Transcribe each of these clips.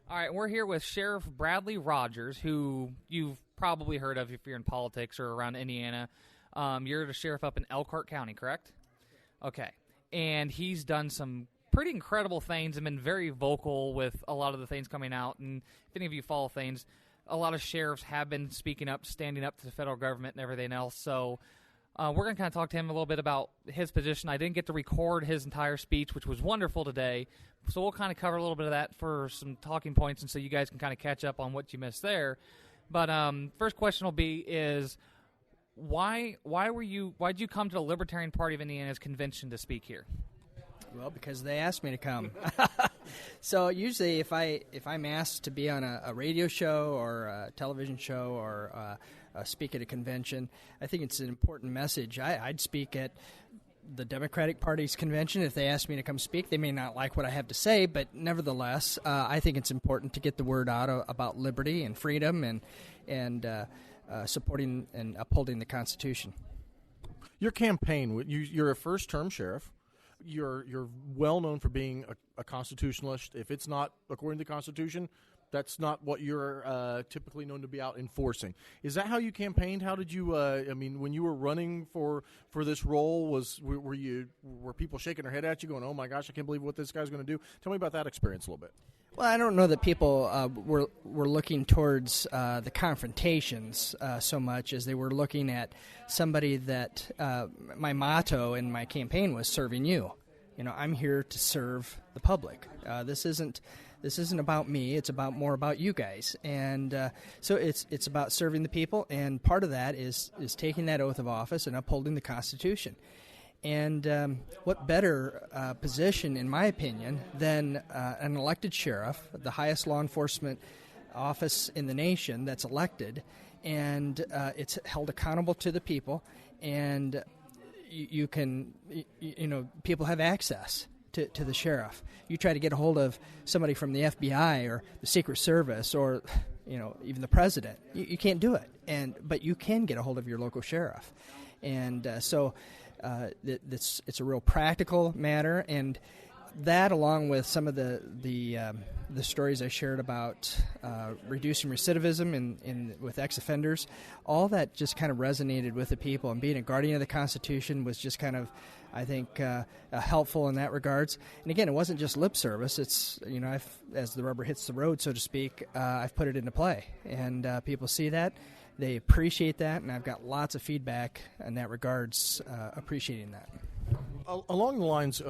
All right, we're here with Sheriff Bradley Rogers, who you've probably heard of if you're in politics or around Indiana. You're the sheriff up in Elkhart County, correct? Okay. And he's done some pretty incredible things and been very vocal with a lot of the things coming out. And if any of you follow things, a lot of sheriffs have been speaking up, standing up to the federal government and everything else. So we're going to kind of talk to him a little bit about his position. I didn't get to record his entire speech, which was wonderful today. So we'll kind of cover a little bit of that for some talking points, and so you guys can kind of catch up on what you missed there. But first question will be is why did you come to the Libertarian Party of Indiana's convention to speak here? Well, because they asked me to come. So usually if I'm asked to be on a radio show or a television show or speak at a convention, I think it's an important message. I'd speak at the Democratic Party's convention if they asked me to come speak. They may not like what I have to say, but nevertheless, I think it's important to get the word out about liberty and freedom and supporting and upholding the Constitution. Your campaign, you're a first-term sheriff. You're well known for being a constitutionalist. If it's not according to the Constitution, that's not what you're typically known to be out enforcing. Is that how you campaigned? How did you? When you were running for this role, were people shaking their head at you, going, "Oh my gosh, I can't believe what this guy's going to do"? Tell me about that experience a little bit. Well, I don't know that people were looking towards the confrontations so much as they were looking at somebody that my motto in my campaign was serving you. You know, I'm here to serve the public. This isn't about me. It's more about you guys. And so it's about serving the people. And part of that is taking that oath of office and upholding the Constitution. And what better position, in my opinion, than an elected sheriff, the highest law enforcement office in the nation that's elected, and it's held accountable to the people, and people have access to the sheriff. You try to get a hold of somebody from the FBI or the Secret Service or even the president, you can't do it. But you can get a hold of your local sheriff, and so. It's a real practical matter, and that, along with some of the stories I shared about reducing recidivism with ex-offenders, all that just kind of resonated with the people. And being a guardian of the Constitution was just kind of, I think, helpful in that regards. And again, it wasn't just lip service. It's as the rubber hits the road, so to speak, I've put it into play, and people see that. They appreciate that, and I've got lots of feedback in that regards, appreciating that. Along the lines,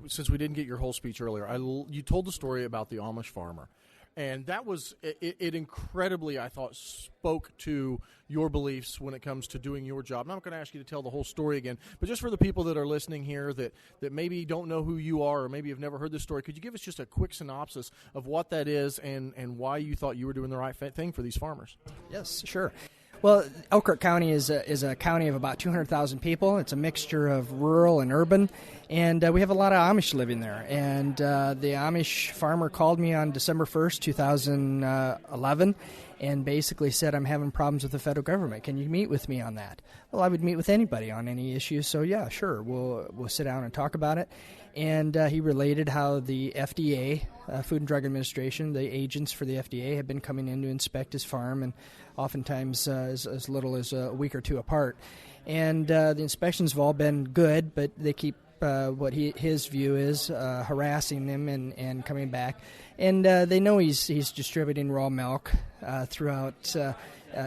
since we didn't get your whole speech earlier, you told the story about the Amish farmer, and that was it incredibly, I thought, spoke to your beliefs when it comes to doing your job. And I'm not going to ask you to tell the whole story again, but just for the people that are listening here that maybe don't know who you are or maybe have never heard this story, could you give us just a quick synopsis of what that is and why you thought you were doing the right thing for these farmers? Yes, sure. Well, Elkhart County is a county of about 200,000 people. It's a mixture of rural and urban, and we have a lot of Amish living there. And the Amish farmer called me on December 1st, 2011, and basically said, "I'm having problems with the federal government. Can you meet with me on that?" Well, I would meet with anybody on any issue, so yeah, sure, we'll sit down and talk about it. And he related how the FDA, Food and Drug Administration, the agents for the FDA, have been coming in to inspect his farm, and oftentimes as little as a week or two apart. And the inspections have all been good, but they keep what his view is harassing him and coming back. And they know he's distributing raw milk throughout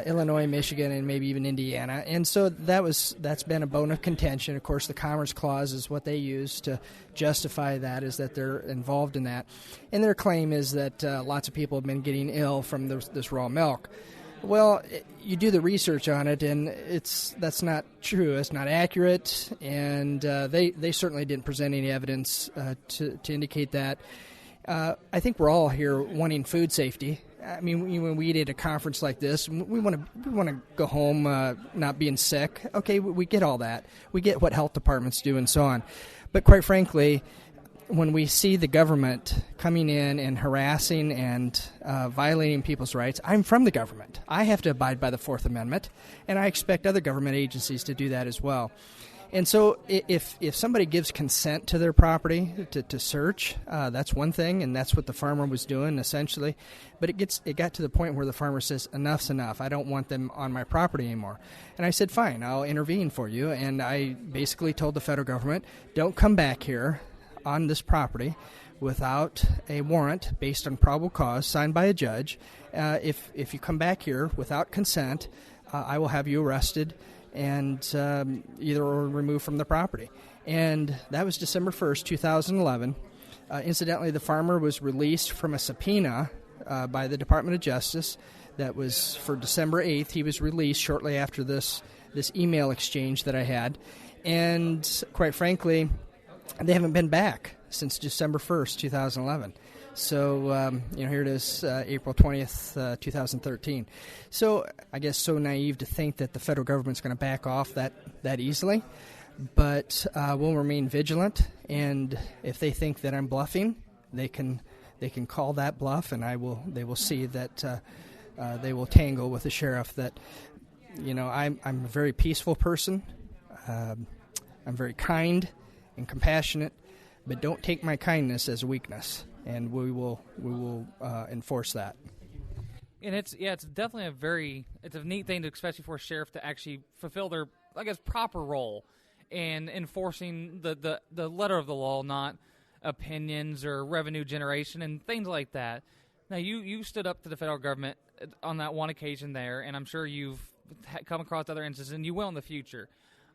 Illinois, Michigan, and maybe even Indiana. And so that's been a bone of contention. Of course, the Commerce Clause is what they use to justify that, is that they're involved in that. And their claim is that lots of people have been getting ill from this raw milk. Well, you do the research on it, and that's not true. It's not accurate, and they certainly didn't present any evidence to indicate that. I think we're all here wanting food safety. I mean, when we eat at a conference like this, we want to go home not being sick. Okay, we get all that. We get what health departments do and so on. But quite frankly, when we see the government coming in and harassing and violating people's rights, I'm from the government. I have to abide by the Fourth Amendment, and I expect other government agencies to do that as well. And so if somebody gives consent to their property to search, that's one thing, and that's what the farmer was doing essentially. But it got to the point where the farmer says, enough's enough. I don't want them on my property anymore. And I said, fine, I'll intervene for you. And I basically told the federal government, don't come back here on this property without a warrant based on probable cause signed by a judge. If you come back here without consent, I will have you arrested and either removed from the property. And that was December 1st, 2011. Incidentally, the farmer was released from a subpoena by the Department of Justice. That was for December 8th. He was released shortly after this email exchange that I had. And quite frankly, they haven't been back since December 1st, 2011. So, here it is, April 20th, 2013. So, I guess so naive to think that the federal government's going to back off that easily. But we'll remain vigilant, and if they think that I'm bluffing, they can call that bluff, and they will see that they will tangle with the sheriff that, I'm a very peaceful person. I'm very kind and compassionate, but don't take my kindness as a weakness. And we will enforce that. And it's definitely a neat thing, especially for a sheriff to actually fulfill their, I guess, proper role in enforcing the letter of the law, not opinions or revenue generation and things like that. Now, you stood up to the federal government on that one occasion there, and I'm sure you've come across other instances, and you will in the future,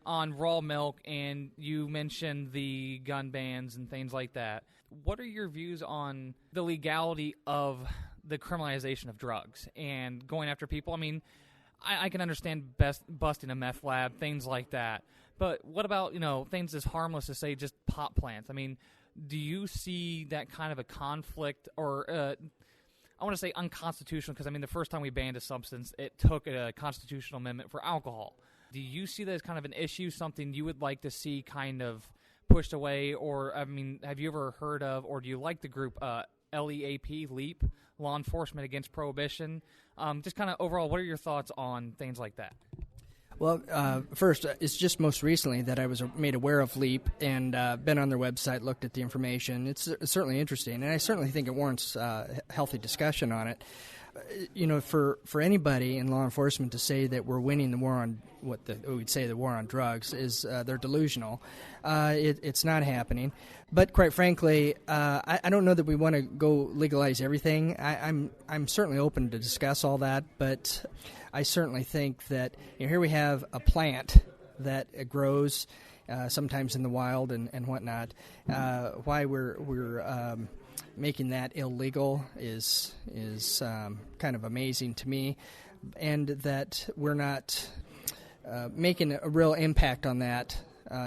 on raw milk, and you mentioned the gun bans and things like that. What are your views on the legality of the criminalization of drugs and going after people? I mean, I can understand busting a meth lab, things like that. But what about, things as harmless as, say, just pot plants? I mean, do you see that kind of a conflict or, I want to say unconstitutional, because, the first time we banned a substance, it took a constitutional amendment for alcohol. Do you see that as kind of an issue, something you would like to see kind of pushed away, or, have you ever heard of, or do you like the group LEAP, Law Enforcement Against Prohibition? Just kind of overall, what are your thoughts on things like that? Well, first, it's just most recently that I was made aware of LEAP and been on their website, looked at the information. It's certainly interesting, and I certainly think it warrants healthy discussion on it. For anybody in law enforcement to say that we're winning the war on we'd say the war on drugs is they're delusional. It's not happening. But quite frankly, I don't know that we want to go legalize everything. I'm certainly open to discuss all that, but I certainly think that here we have a plant that grows sometimes in the wild and whatnot. Why we're making that illegal is kind of amazing to me, and that we're not making a real impact on that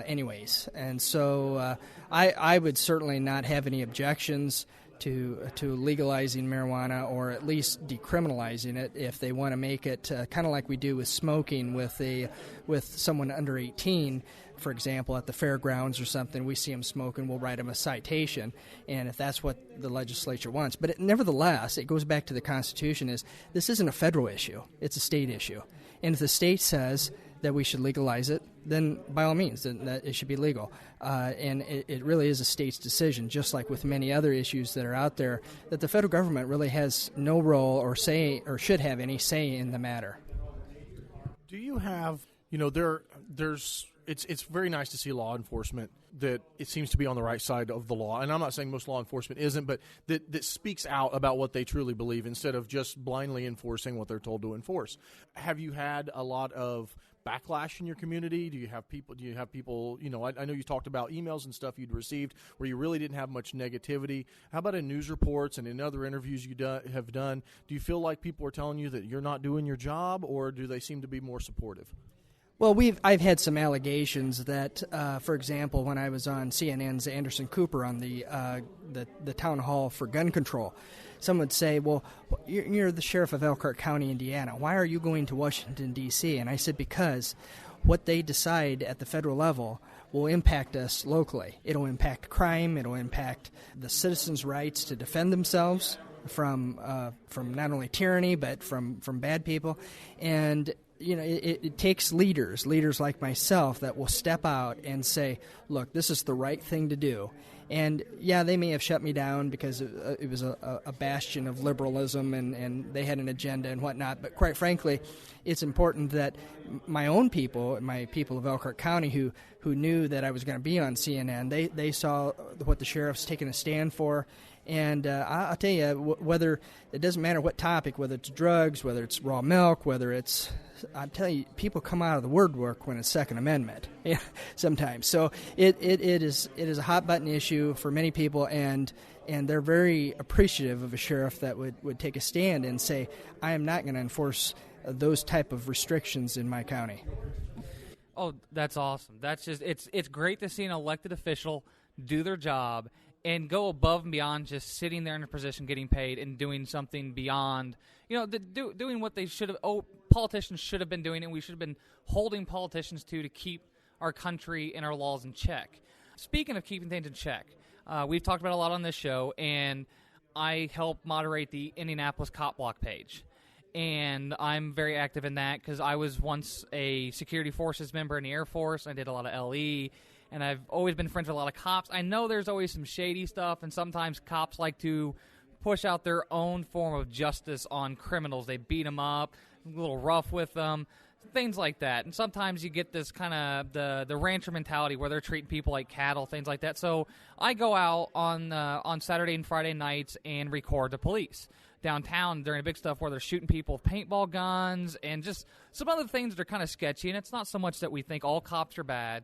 anyways. And so I would certainly not have any objections to legalizing marijuana, or at least decriminalizing it if they want to make it kind of like we do with smoking with someone under 18. For example, at the fairgrounds or something, we see them smoking, we'll write them a citation, and if that's what the legislature wants. But nevertheless, it goes back to the Constitution, is this isn't a federal issue, it's a state issue. And if the state says that we should legalize it, then by all means, then that it should be legal. And it really is a state's decision, just like with many other issues that are out there, that the federal government really has no role or say, or should have any say in the matter. Do you have, there's it's very nice to see law enforcement that it seems to be on the right side of the law. And I'm not saying most law enforcement isn't, but that speaks out about what they truly believe instead of just blindly enforcing what they're told to enforce. Have you had a lot of backlash in your community? Do you have people, I know you talked about emails and stuff you'd received where you really didn't have much negativity. How about in news reports and in other interviews you have done? Do you feel like people are telling you that you're not doing your job, or do they seem to be more supportive? Well, I've had some allegations that, for example, when I was on CNN's Anderson Cooper on the town hall for gun control, some would say, well, you're the sheriff of Elkhart County, Indiana. Why are you going to Washington, D.C.? And I said, because what they decide at the federal level will impact us locally. It'll impact crime. It'll impact the citizens' rights to defend themselves from not only tyranny, but from bad people. And it takes leaders like myself that will step out and say, look, this is the right thing to do. And, yeah, they may have shut me down because it was a bastion of liberalism and they had an agenda and whatnot. But quite frankly, it's important that my own people, my people of Elkhart County who knew that I was going to be on CNN, they saw what the sheriff's taking a stand for. And I'll tell you, whether it doesn't matter what topic, whether it's drugs, whether it's raw milk, whether it's, I'm telling you, people come out of the woodwork when it's Second Amendment sometimes. So it is a hot button issue for many people, and they're very appreciative of a sheriff that would take a stand and say, I am not going to enforce those type of restrictions in my county. Oh, that's awesome. That's just it's great to see an elected official do their job and go above and beyond just sitting there in a position getting paid and doing something beyond, doing what they should have. Politicians should have been doing, and we should have been holding politicians to keep our country and our laws in check. Speaking of keeping things in check, we've talked about a lot on this show, and I help moderate the Indianapolis Cop Block page. And I'm very active in that because I was once a security forces member in the Air Force. I did a lot of LE, and I've always been friends with a lot of cops. I know there's always some shady stuff, and sometimes cops like to push out their own form of justice on criminals. They beat them up, a little rough with them, things like that. And sometimes you get this kind of the rancher mentality where they're treating people like cattle, things like that. So I go out on Saturday and Friday nights and record the police downtown during big stuff where they're shooting people with paintball guns and just some other things that are kind of sketchy. And it's not so much that we think all cops are bad,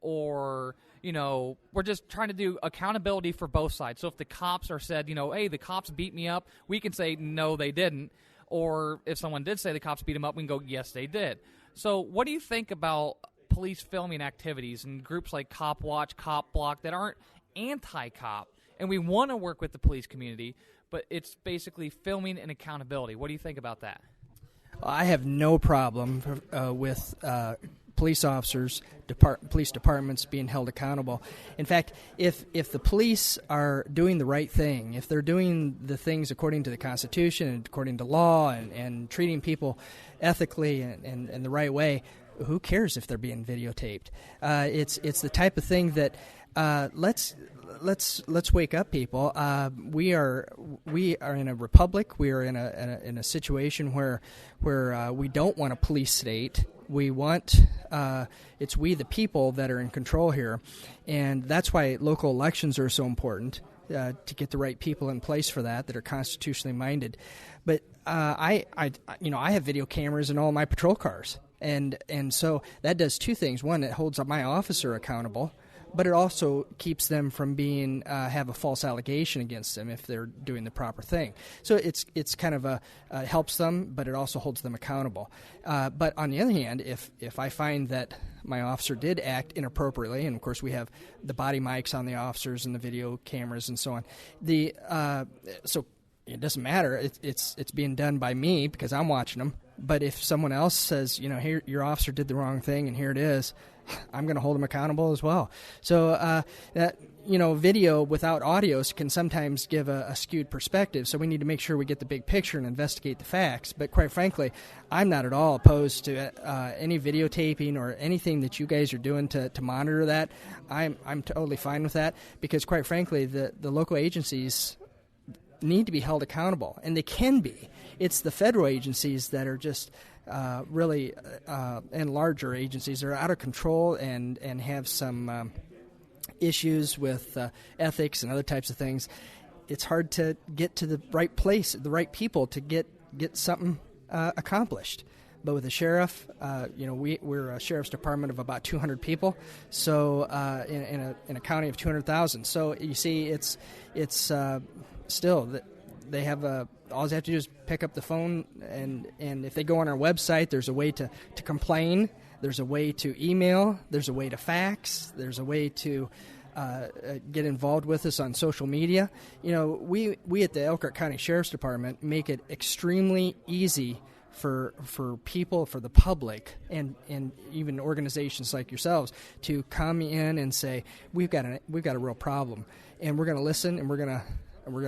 or, we're just trying to do accountability for both sides. So if the cops are said, hey, the cops beat me up, we can say, no, they didn't. Or if someone did say the cops beat them up, we can go, yes, they did. So what do you think about police filming activities and groups like Cop Watch, Cop Block that aren't anti-cop? And we want to work with the police community, but it's basically filming and accountability. What do you think about that? I have no problem with police officers, police departments being held accountable. In fact, if the police are doing the right thing, if they're doing the things according to the Constitution and according to law and treating people ethically and the right way, who cares if they're being videotaped? It's the type of thing that let's wake up, people. We are in a republic. We are in a situation where we don't want a police state. We want it's we the people that are in control here, and that's why local elections are so important to get the right people in place for that are constitutionally minded. But I have video cameras in all my patrol cars, and so that does two things. One, it holds my officer accountable, but it also keeps them from being have a false allegation against them if they're doing the proper thing. So it's kind of helps them, but it also holds them accountable. But on the other hand, if I find that my officer did act inappropriately, and of course we have the body mics on the officers and the video cameras and so on, so it doesn't matter. It's being done by me because I'm watching them. But if someone else says, here your officer did the wrong thing and here it is, I'm going to hold them accountable as well. So video without audio can sometimes give a skewed perspective. So we need to make sure we get the big picture and investigate the facts. But quite frankly, I'm not at all opposed to any videotaping or anything that you guys are doing to monitor that. I'm totally fine with that because quite frankly, the local agencies need to be held accountable, and they can be. It's the federal agencies that are just really, and larger agencies are out of control and have some issues with ethics and other types of things. It's hard to get to the right place, the right people to get something accomplished. But with the sheriff, we're a sheriff's department of about 200 people, so in a county of 200,000. So you see, it's still they have all they have to do is pick up the phone, and if they go on our website, there's a way to complain, there's a way to email, there's a way to fax, there's a way to get involved with us on social media. We at the Elkhart County Sheriff's Department make it extremely easy for people, for the public, and even organizations like yourselves to come in and say, we've got a real problem, and we're going to listen, and we're going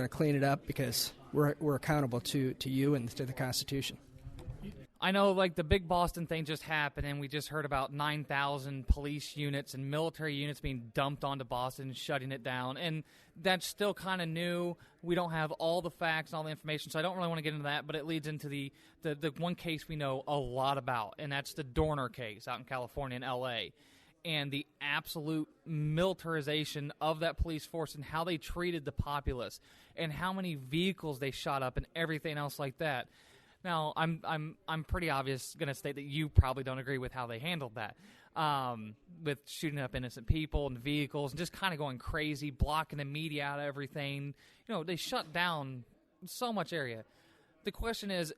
to clean it up because we're accountable to you and to the Constitution. I know, like, the big Boston thing just happened, and we just heard about 9,000 police units and military units being dumped onto Boston and shutting it down. And that's still kind of new. We don't have all the facts and all the information, so I don't really want to get into that, but it leads into the one case we know a lot about, and that's the Dorner case out in California and L.A., and the absolute militarization of that police force and how they treated the populace and how many vehicles they shot up and everything else like that. Now, I'm pretty obvious going to state that you probably don't agree with how they handled that, with shooting up innocent people and vehicles and just kind of going crazy, blocking the media out of everything. You know, they shut down so much area. The question is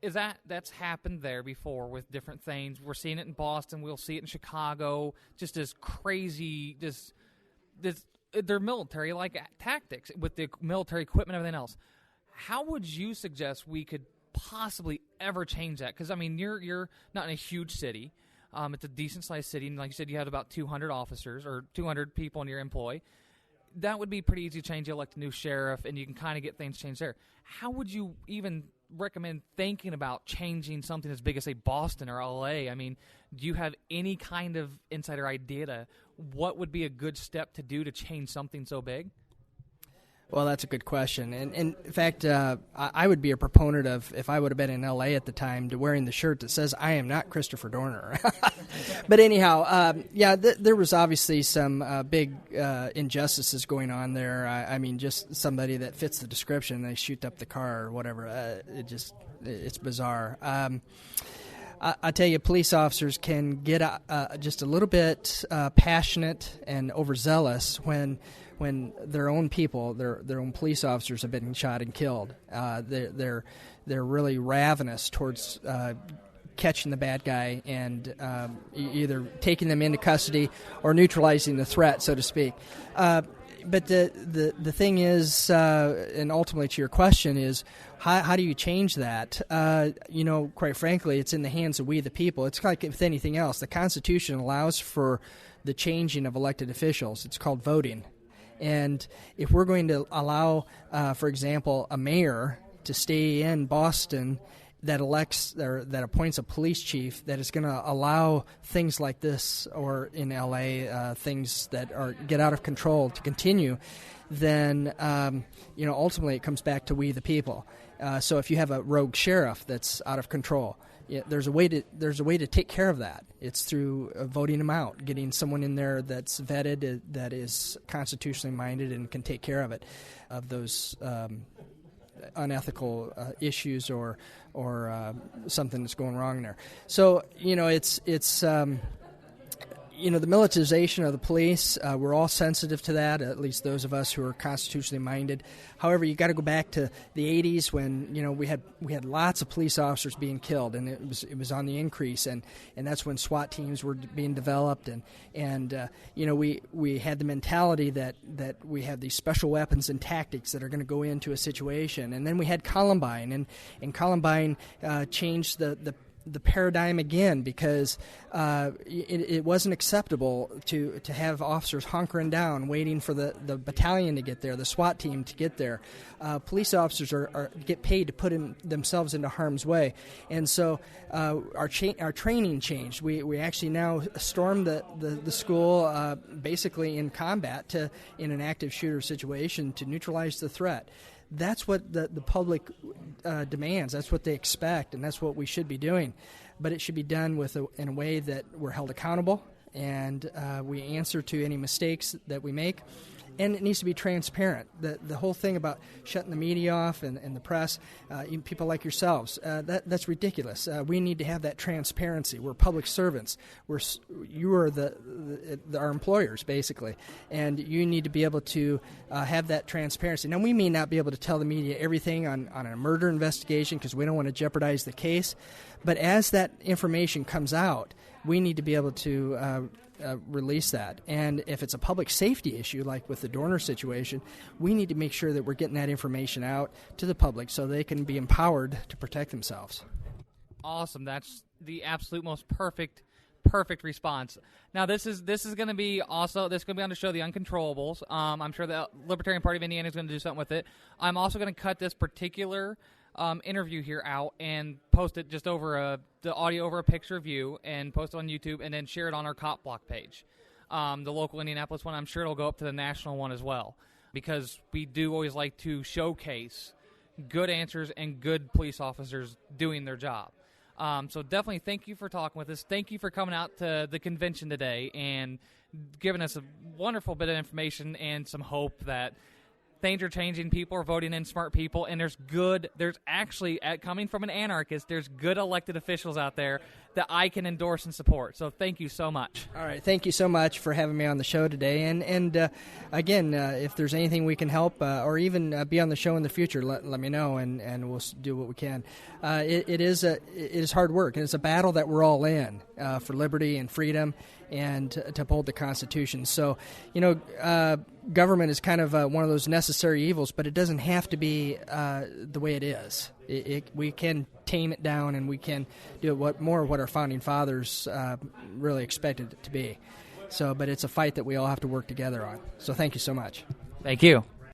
that's happened there before with different things. We're seeing it in Boston. We'll see it in Chicago. Just as crazy, their military-like tactics with the military equipment and everything else. How would you suggest we could possibly ever change that? Because, I mean, you're not in a huge city. It's a decent-sized city, and like you said, you had about 200 officers or 200 people in your employ. That would be pretty easy to change. You elect a new sheriff, and you can kind of get things changed there. How would you even recommend thinking about changing something as big as, say, Boston or L.A.? I mean, do you have any kind of insider idea to what would be a good step to do to change something so big? Well, that's a good question. And in fact, I would be a proponent of, if I would have been in L.A. at the time, to wearing the shirt that says, "I am not Christopher Dorner." But anyhow, there was obviously some big injustices going on there. I mean, just somebody that fits the description, they shoot up the car or whatever. It's bizarre. I tell you, police officers can get just a little bit passionate and overzealous when their own people, their own police officers, have been shot and killed. They're really ravenous towards catching the bad guy and either taking them into custody or neutralizing the threat, so to speak. But the thing is, and ultimately to your question is, how do you change that? Quite frankly, it's in the hands of we the people. It's like with anything else. The Constitution allows for the changing of elected officials. It's called voting. And if we're going to allow, for example, a mayor to stay in Boston that elects or that appoints a police chief that is going to allow things like this, or in L.A. Things that get out of control to continue, then ultimately it comes back to we the people. So if you have a rogue sheriff that's out of control, there's a way to take care of that. It's through voting them out, getting someone in there that's vetted, that is constitutionally minded, and can take care of those unethical issues or something that's going wrong there. So it's the militarization of the police, we're all sensitive to that, at least those of us who are constitutionally minded. However, you got to go back to the 80s when we had lots of police officers being killed, and it was on the increase, and that's when SWAT teams were being developed, and we had the mentality that we have these special weapons and tactics that are going to go into a situation, and then we had Columbine, and Columbine changed the paradigm again, because it wasn't acceptable to have officers hunkering down waiting for the battalion to get there, the SWAT team to get there. Police officers get paid to put themselves into harm's way, and so our training changed. We actually now storm the school basically in combat in an active shooter situation to neutralize the threat. That's what the public demands. That's what they expect, and that's what we should be doing. But it should be done in a way that we're held accountable, and we answer to any mistakes that we make. And it needs to be transparent. The whole thing about shutting the media off and the press, even people like yourselves, that's ridiculous. We need to have that transparency. We're public servants. You are our employers, basically, and you need to be able to have that transparency. Now, we may not be able to tell the media everything on a murder investigation because we don't want to jeopardize the case, but as that information comes out, we need to be able to release that. And if it's a public safety issue, like with the Dorner situation, we need to make sure that we're getting that information out to the public so they can be empowered to protect themselves. Awesome. That's the absolute most perfect response. Now, this is going to be also, this is going to be on the show, The Uncontrollables. I'm sure the Libertarian Party of Indiana is going to do something with it. I'm also going to cut this particular interview here out and post it just over the audio over a picture of you and post it on YouTube and then share it on our Cop Block page. The local Indianapolis one, I'm sure it'll go up to the national one as well, because we do always like to showcase good answers and good police officers doing their job. So definitely thank you for talking with us. Thank you for coming out to the convention today and giving us a wonderful bit of information and some hope that things are changing. People are voting in smart people, and there's actually, coming from an anarchist, there's good elected officials out there that I can endorse and support. So thank you so much. All right. Thank you so much for having me on the show today. And again, if there's anything we can help or even be on the show in the future, let me know, and we'll do what we can. It is hard work, and it's a battle that we're all in for liberty and freedom and to uphold the Constitution. So, government is kind of one of those necessary evils, but it doesn't have to be the way it is. We can tame it down, and we can do what our founding fathers really expected it to be. So, but it's a fight that we all have to work together on. So thank you so much. Thank you.